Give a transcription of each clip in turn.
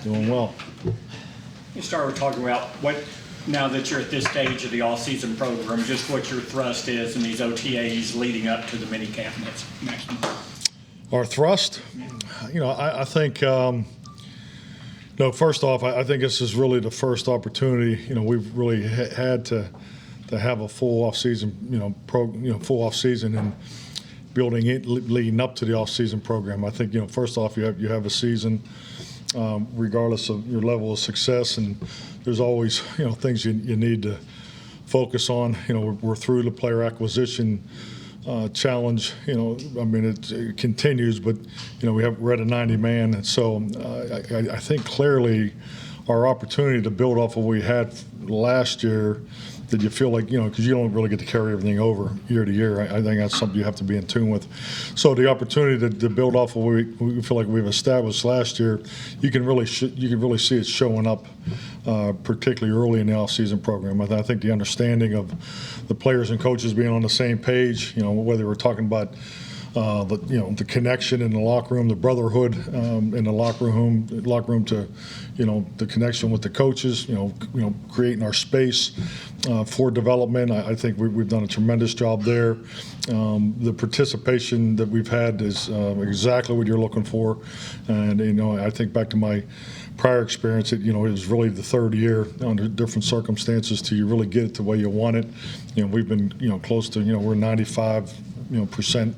Doing well. You start talking about now that you're at this stage of the all-season program, just what your thrust is in these OTAs leading up to the mini camp next month. Our thrust, I think, first off, I think this is really the first opportunity. We've really had to have a full off-season, full off-season and building it leading up to the off-season program. I think, first off, you have a season. Regardless of your level of success, and there's always things you need to focus on. We're through the player acquisition challenge. It continues, but we're at a 90-man, and so I think clearly our opportunity to build off of what we had last year. Did you feel like, because you don't really get to carry everything over year to year. I think that's something you have to be in tune with. So the opportunity to build off of what we feel like we've established last year, you can really see it showing up, particularly early in the off-season program. I think the understanding of the players and coaches being on the same page, whether we're talking about the connection in the locker room, the brotherhood in the locker room to, the connection with the coaches, creating our space for development. I think we've done a tremendous job there. The participation that we've had is exactly what you're looking for. And, I think back to my prior experience, it was really the third year under different circumstances till you really get it the way you want it. We've been, close to, we're 95%.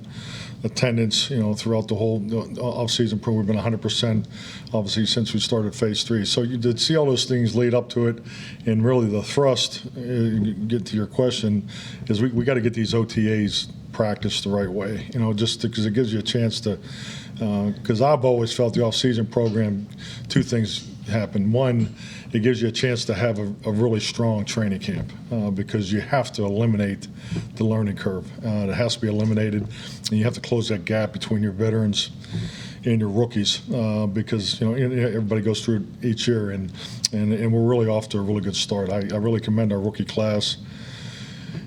Attendance, throughout the whole off-season program. We've been 100%, obviously, since we started Phase 3. So you did see all those things lead up to it, and really the thrust, get to your question, is we got to get these OTAs practiced the right way, just because it gives you a chance to, because I've always felt the off-season program, two things happen. One, it gives you a chance to have a really strong training camp because you have to eliminate the learning curve. It has to be eliminated, and you have to close that gap between your veterans and your rookies because everybody goes through it each year, and we're really off to a really good start. I really commend our rookie class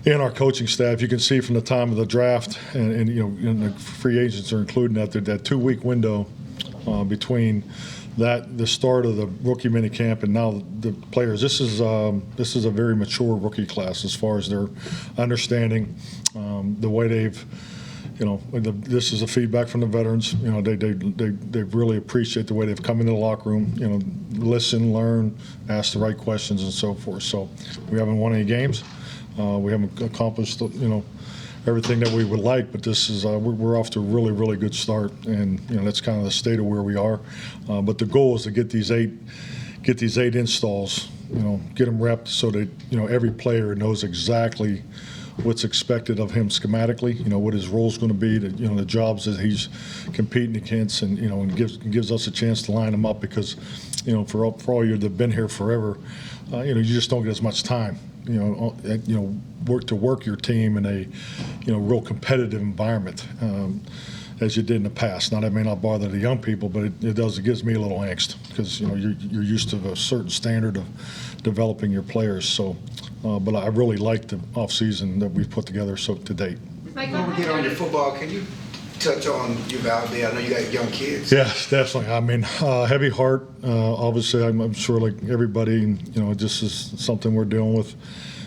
and our coaching staff. You can see from the time of the draft, and the free agents are including that 2-week window between the start of the rookie mini camp and now the players. This is a very mature rookie class as far as their understanding, the way they've, this is a feedback from the veterans. They really appreciate the way they've come into the locker room. Listen, learn, ask the right questions, and so forth. So we haven't won any games. We haven't accomplished everything that we would like, but this is we're off to a really, really good start, and that's kind of the state of where we are. But the goal is to get these eight installs, get them repped so that every player knows exactly what's expected of him schematically, what his role is going to be, the jobs that he's competing against, and gives us a chance to line them up because, for all you that have been here forever, you just don't get as much time. Work your team in a, real competitive environment as you did in the past. Now that may not bother the young people, but it gives me a little angst because you're used to a certain standard of developing your players. So, but I really like the off season that we've put together to date. Before we get on to football, can you touch on your Valdez? I know you got young kids. Yeah, definitely. I mean, heavy heart. Obviously, I'm sure like everybody, and this is something we're dealing with.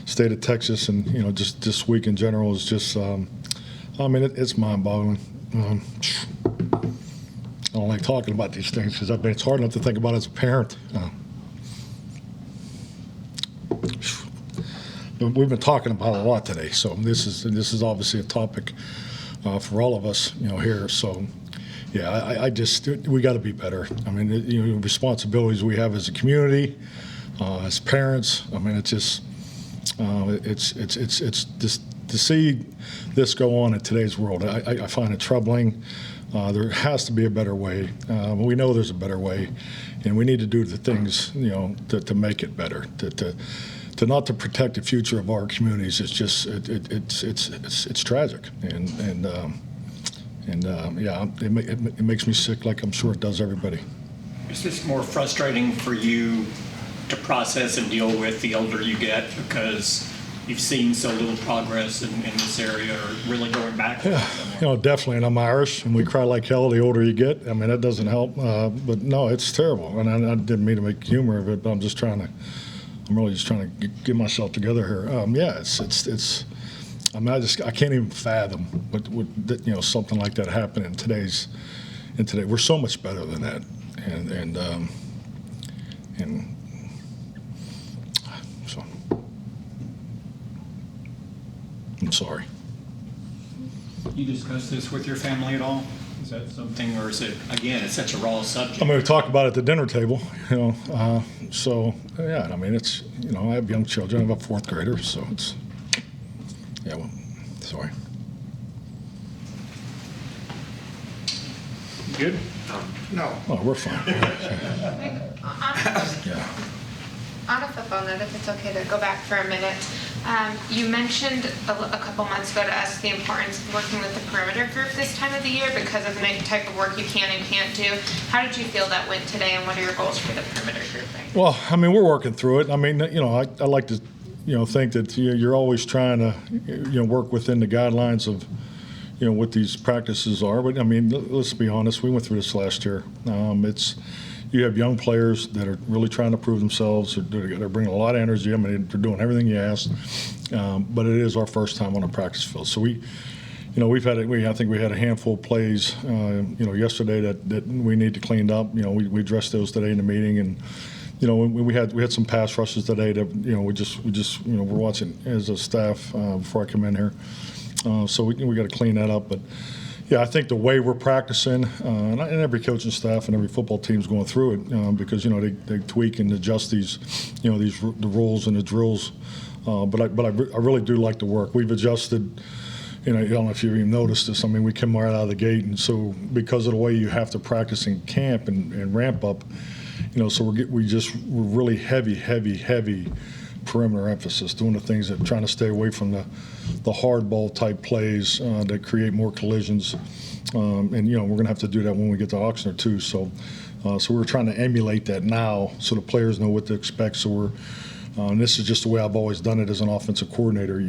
State of Texas, and just this week in general is just. It's mind-boggling. I don't like talking about these things because it's hard enough to think about as a parent. We've been talking about it a lot today, so this is obviously a topic for all of us, here. So, yeah, we got to be better. Responsibilities we have as a community, as parents. It's just. It's just to see this go on in today's world. I find it troubling. There has to be a better way. We know there's a better way, and we need to do the things to make it better. To not to protect the future of our communities. It's just it's tragic, and it makes me sick, like I'm sure it does everybody. Is this more frustrating for you to process and deal with the older you get because you've seen so little progress in this area, or really going back? Definitely. And I'm Irish, and we cry like hell the older you get. I mean, that doesn't help. But no, it's terrible. And I didn't mean to make humor of it, but I'm really just trying to get myself together here. It's. I mean, I can't even fathom what something like that happened in today. We're so much better than that, and so I'm sorry. You discuss this with your family at all? Is that something, or is it, again, it's such a raw subject? I mean, we talk about it at the dinner table, so yeah. I mean, it's I have young children. I have a fourth grader, so it's. Yeah, well, sorry. Good? No. Oh, we're fine. Yeah. On a football note, if it's okay to go back for a minute, you mentioned a couple months ago to us the importance of working with the perimeter group this time of the year because of the type of work you can and can't do. How did you feel that went today, and what are your goals for the perimeter group? Well, I mean, we're working through it. I mean, I like to think that you're always trying to work within the guidelines of what these practices are. But I mean, let's be honest, we went through this last year. You have young players that are really trying to prove themselves. They're bringing a lot of energy. I mean, they're doing everything you ask. But it is our first time on a practice field, so I think we had a handful of plays yesterday that we need to clean up. We addressed those today in the meeting, and we had some pass rushes today that we're watching as a staff before I come in here. So we got to clean that up. But yeah, I think the way we're practicing, and every coaching staff and every football team's going through it because they tweak and adjust the rules and the drills. But I really do like the work. We've adjusted. I don't know if you even noticed this. I mean, we came right out of the gate, and so because of the way you have to practice in camp and ramp up. So we're really heavy perimeter emphasis, doing the things that trying to stay away from the hardball type plays that create more collisions, and we're going to have to do that when we get to Oxnard too. So we're trying to emulate that now, so the players know what to expect. So and this is just the way I've always done it as an offensive coordinator.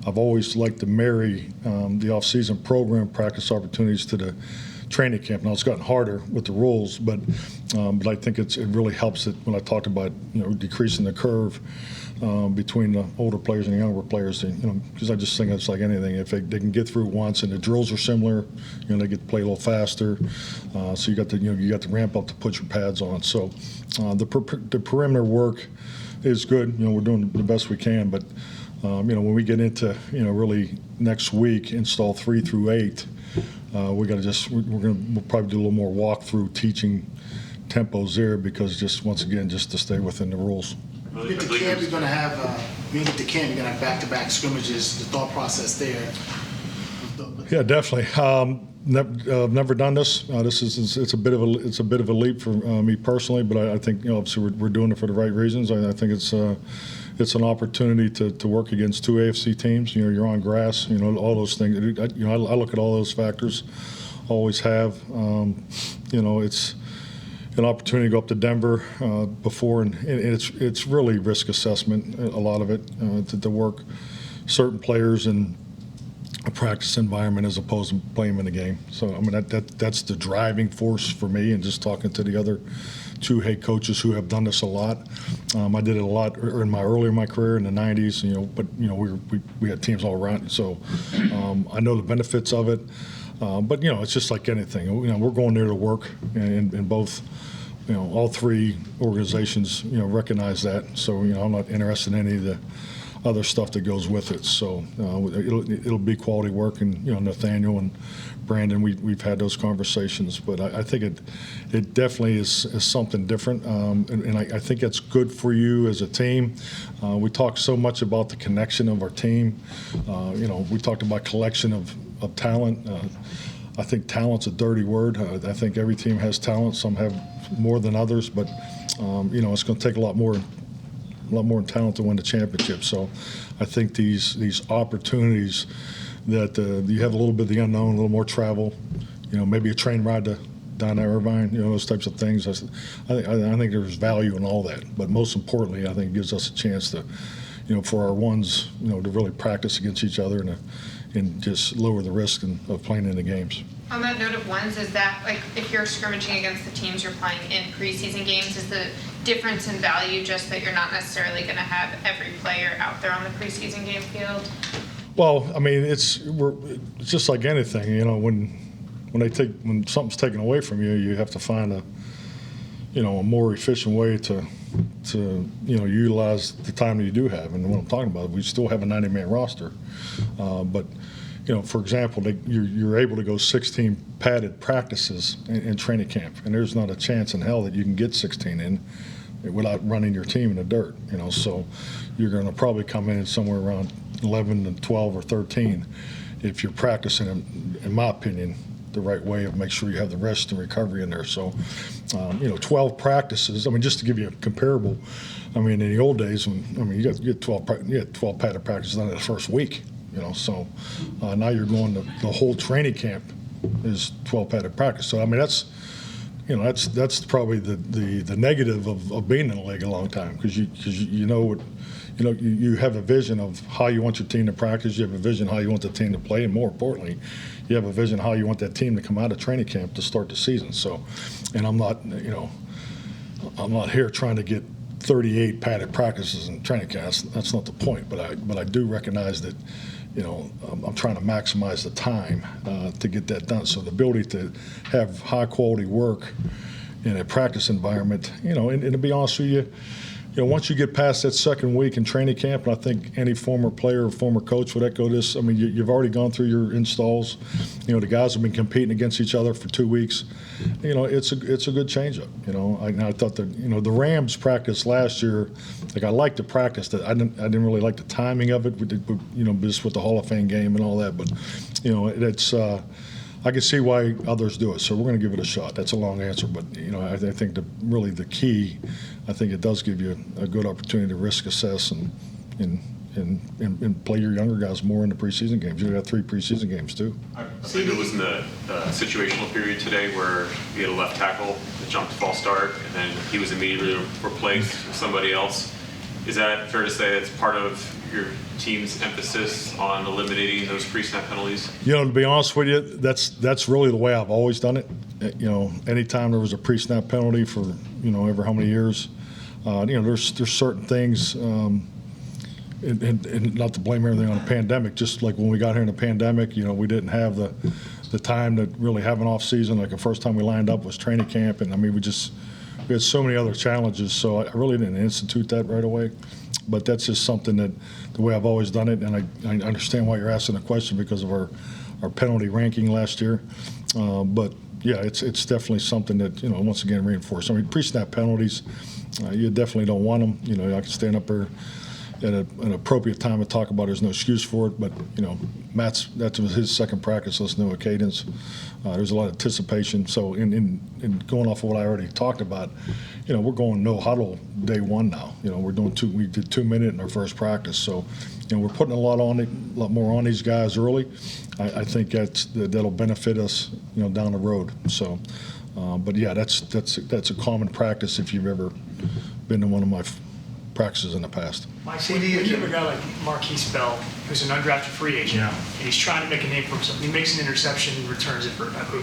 I've always liked to marry the off-season program practice opportunities to the training camp. Now it's gotten harder with the rules, but I think it really helps it when I talked about decreasing the curve between the older players and the younger players. Because I just think it's like anything. If they can get through once and the drills are similar, they get to play a little faster. So you got to ramp up to put your pads on. So the perimeter work is good. We're doing the best we can, but when we get into really next week, install 3 through 8. We'll probably do a little more walkthrough teaching tempos there because once again to stay within the rules. You get to camp, you're going to have back-to-back scrimmages. The thought process there. Yeah, definitely. Never done this. It's a bit of a leap for me personally, but I think obviously we're doing it for the right reasons. I think it's an opportunity to work against 2 AFC teams. You're on grass. All those things. I look at all those factors. Always have. It's an opportunity to go up to Denver before, and it's really risk assessment. A lot of it to work certain players in a practice environment as opposed to playing them in a game. So I mean that's the driving force for me, and just talking to the other 2 head coaches who have done this a lot. I did it a lot earlier in my career in the 90s, but we had teams all around. So I know the benefits of it. But it's just like anything. We're going there to work, and both, all 3 organizations, recognize that. So I'm not interested in any of the other stuff that goes with it. So it'll be quality work, and Nathaniel and Brandon, we've had those conversations. But I think it definitely is something different, and I think it's good for you as a team. We talk so much about the connection of our team. We talked about collection of talent. I think talent's a dirty word. I think every team has talent. Some have more than others, but it's going to take a lot more talent to win the championship. So I think these opportunities that you have a little bit of the unknown, a little more travel, maybe a train ride to down to Irvine, those types of things. I think there's value in all that. But most importantly, I think it gives us a chance to, for our ones, to really practice against each other and just lower the risk of playing in the games. On that note of ones, is that, like, if you're scrimmaging against the teams you're playing in preseason games, is the difference in value just that you're not necessarily going to have every player out there on the preseason game field? Well, I mean, it's just like anything, when something's taken away from you, you have to find a more efficient way to utilize the time that you do have. And what I'm talking about, we still have a 90-man roster, but for example, you're able to go 16 padded practices in training camp, and there's not a chance in hell that you can get 16 in without running your team in the dirt. So you're going to probably come in somewhere around 11 and 12 or 13 if you're practicing them, in my opinion, the right way of make sure you have the rest and recovery in there. So 12 practices. I mean, just to give you a comparable, I mean, in the old days you get 12 padded practices done in the first week. So now you're going to the whole training camp is 12 padded practice. So I mean that's probably the negative of being in the league a long time, because you have a vision of how you want your team to practice. You have a vision how you want the team to play, and more importantly, you have a vision how you want that team to come out of training camp to start the season. So, and I'm not here trying to get 38 padded practices in training camp. That's not the point. But I do recognize that, I'm trying to maximize the time to get that done. So the ability to have high quality work in a practice environment, and to be honest with you, once you get past that second week in training camp, and I think any former player or former coach would echo this, I mean, you've already gone through your installs. The guys have been competing against each other for 2 weeks. It's a good changeup. I thought that the Rams practice last year, like, I liked the practice. That I didn't really like the timing of it. Just with the Hall of Fame game and all that. But it's I can see why others do it. So we're going to give it a shot. That's a long answer, but I think really the key, I think it does give you a good opportunity to risk assess and play your younger guys more in the preseason games. You got 3 preseason games too. I believe it was in the situational period today where you had a left tackle that jumped a false start, and then he was immediately replaced with somebody else. Is that fair to say that's part of your team's emphasis on eliminating those pre-snap penalties? To be honest with you, that's really the way I've always done it. Anytime there was a pre-snap penalty for ever how many years, there's certain things, and not to blame everything on the pandemic. Just like when we got here in the pandemic, we didn't have the time to really have an off season. Like the first time we lined up was training camp, and I mean we had so many other challenges. So I really didn't institute that right away. But that's just something that the way I've always done it, and I understand why you're asking the question because of our penalty ranking last year. But yeah, it's definitely something that once again reinforced. I mean, pre-snap penalties, you definitely don't want them. I can stand up there at an appropriate time to talk about it. There's no excuse for it, but that was his second practice listening to a cadence. There's a lot of anticipation. So in going off of what I already talked about, we're going no huddle day one now. We're doing we did 2 minute in our first practice. So we're putting a lot more on these guys early. I think that'll benefit us down the road. So but yeah, that's a common practice if you've ever been to one of my practices in the past. Mike, when you have a guy like Marquise Bell, who's an undrafted free agent, and he's trying to make a name for himself, he makes an interception, returns it for who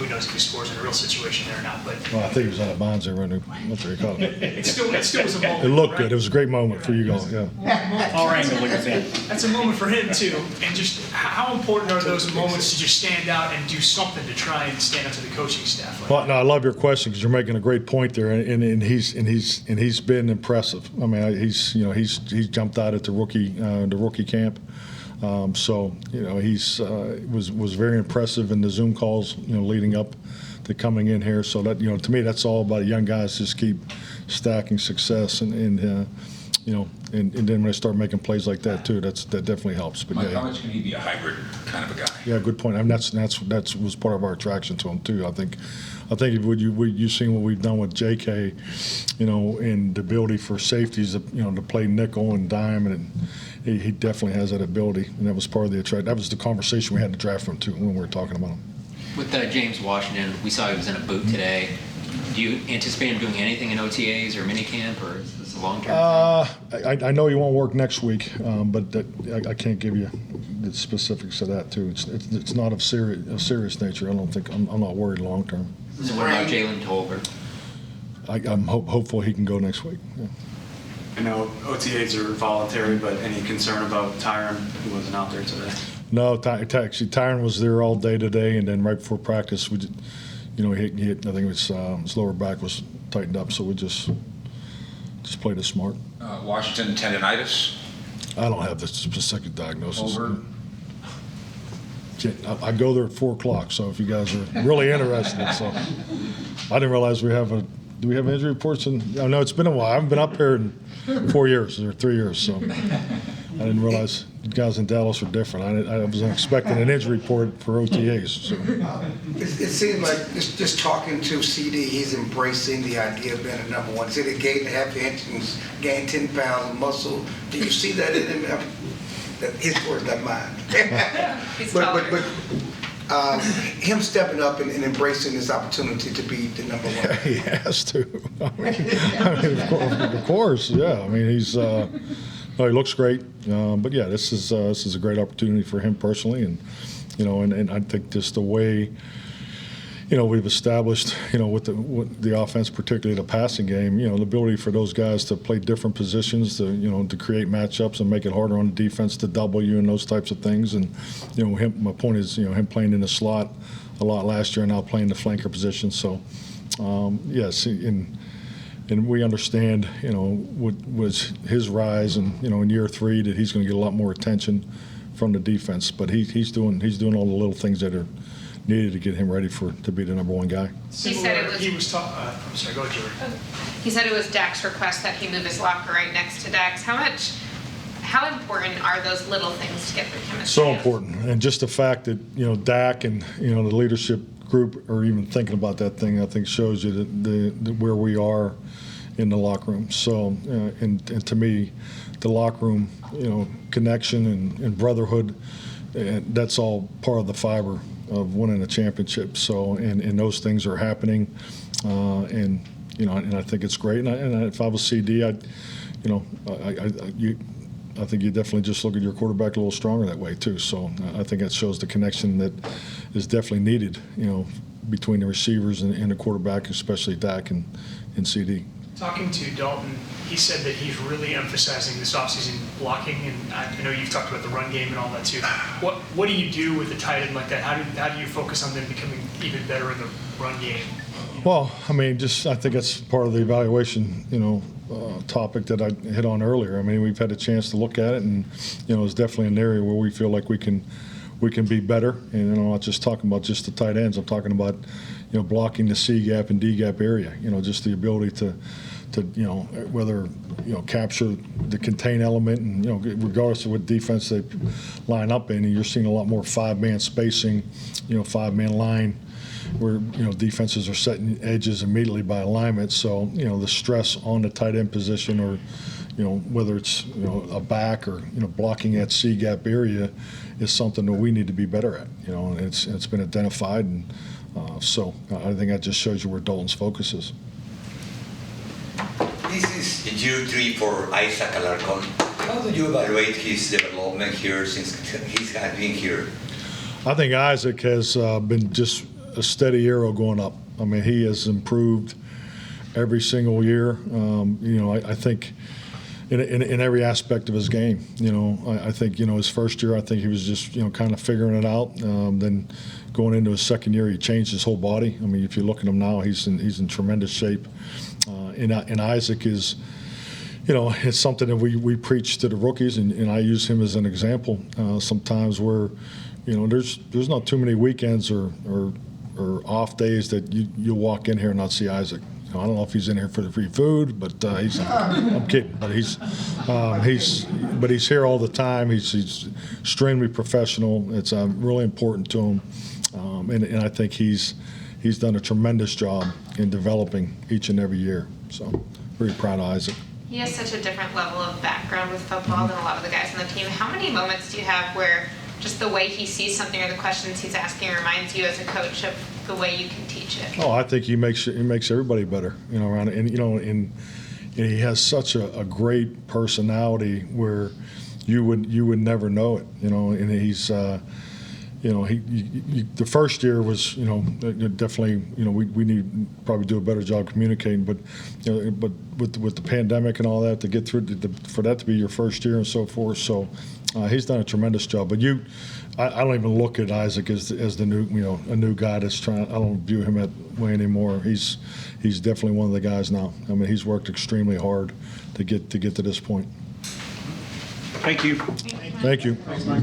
knows if he scores in a real situation there or not. But well, I think he was out of bounds there. What do you call it? It still was a moment. It looked right? good. It was a great moment for you guys. Yeah. Our angle is in. That's a moment for him too. And just how important are those moments to just stand out and do something to try and stand up to the coaching staff? Well, no, I love your question because you're making a great point there, and he's been impressive. I mean, he's jumped out at the rookie camp, so he's was very impressive in the Zoom calls leading up to coming in here. So that to me that's all about young guys just keep stacking success and then when they start making plays like that too, that definitely helps. But Mike, how much can he be a hybrid kind of a guy? Yeah, good point. I mean, that was part of our attraction to him too. I think you've seen what we've done with J.K., and the ability for safeties, to play nickel and dime, and he definitely has that ability, and that was part of the attraction. That was the conversation we had to draft from too when we were talking about him. With James Washington, we saw he was in a boot today. Do you anticipate him doing anything in OTAs or minicamp, or is this a long-term I know he won't work next week, but I can't give you the specifics of that too. It's not of serious nature. I don't think I'm not worried long term. thing? So what about Jalen Tolbert? I'm hopeful he can go next week. Yeah. I know OTAs are voluntary, but any concern about Tyron, who wasn't out there today? No, actually, Tyron was there all day today, and then right before practice, we did, he hit. I think it was his lower back was tightened up, so we just played it smart. Washington tendonitis. I don't have the specific diagnosis. Over. I go there at 4:00, so if you guys are really interested, so I didn't realize we have a. Do we have injury reports? I know it's been a while. I haven't been up here in 4 years or 3 years, so I didn't realize you guys in Dallas are different. I wasn't expecting an injury report for OTAs. So. It seems like just talking to CD, he's embracing the idea of being a number one. He said he gained a half inch and gained 10 pounds of muscle. Do you see that in him? That his word, not mine. but him stepping up and embracing this opportunity to be the number one. He has to. I mean, of course, yeah. I mean, he's. No, he looks great, but yeah, this is a great opportunity for him personally, and and I think just the way we've established with the offense, particularly the passing game, the ability for those guys to play different positions, to create matchups and make it harder on the defense to double you and those types of things, and my point is him playing in the slot a lot last year and now playing the flanker position, so yes, and we understand, what was his rise, and in year 3 that he's going to get a lot more attention from the defense. But he's doing all the little things that are needed to get him ready to be the number one guy. He said it was. I'm sorry. Go ahead, Jordan. He said it was Dak's request that he move his locker right next to Dak's. How important are those little things to get the chemistry? So important, and just the fact that Dak and the leadership group are even thinking about that thing, I think shows you the where we are in the locker room. So, and to me, the locker room, connection and brotherhood, and that's all part of the fiber of winning a championship. So, and those things are happening, and I think it's great. And if I was CD, I think you definitely just look at your quarterback a little stronger that way too. So I think that shows the connection that is definitely needed, between the receivers and the quarterback, especially Dak and CD. Talking to Dalton, he said that he's really emphasizing this offseason blocking, and I know you've talked about the run game and all that too. What do you do with a tight end like that? How do you focus on them becoming even better in the run game? Well, I mean, I think that's part of the evaluation, topic that I hit on earlier. I mean, we've had a chance to look at it, and it's definitely an area where we feel like we can be better. And I'm not just talking about just the tight ends. I'm talking about blocking the C gap and D gap area. Just the ability to whether capture the contain element, and regardless of what defense they line up in, and you're seeing a lot more 5-man spacing, 5-man line, where defenses are setting edges immediately by alignment. So the stress on the tight end position, or whether it's a back or blocking that C gap area, is something that we need to be better at. And it's been identified, and so I think that just shows you where Dalton's focus is. This is year 3 for Isaac Alarcon. How do you evaluate his development here since he's had been here? I think Isaac has been just a steady arrow going up. I mean, he has improved every single year. I think in every aspect of his game. I think his first year, I think he was just kind of figuring it out. Then going into his second year, he changed his whole body. I mean, if you look at him now, he's in tremendous shape. And Isaac is, it's something that we preach to the rookies, and I use him as an example sometimes where, there's not too many weekends or off days that you'll walk in here and not see Isaac. I don't know if he's in here for the free food, but I'm kidding. But he's here all the time. He's extremely professional. It's really important to him, and I think he's done a tremendous job in developing each and every year. So very proud of Isaac. He has such a different level of background with football than a lot of the guys on the team. How many moments do you have where just the way he sees something or the questions he's asking reminds you as a coach of the way you can teach it? Oh, I think he makes everybody better, around it. And and he has such a great personality where you would never know it, and he's the first year was, definitely, we need probably do a better job communicating, but but with the pandemic and all that, to get through for that to be your first year and so forth. So he's done a tremendous job. But I don't even look at Isaac as the new, a new guy that's trying. I don't view him that way anymore. He's definitely one of the guys now. I mean, he's worked extremely hard to get to this point. Thank you. Thank you. Thanks, Mike.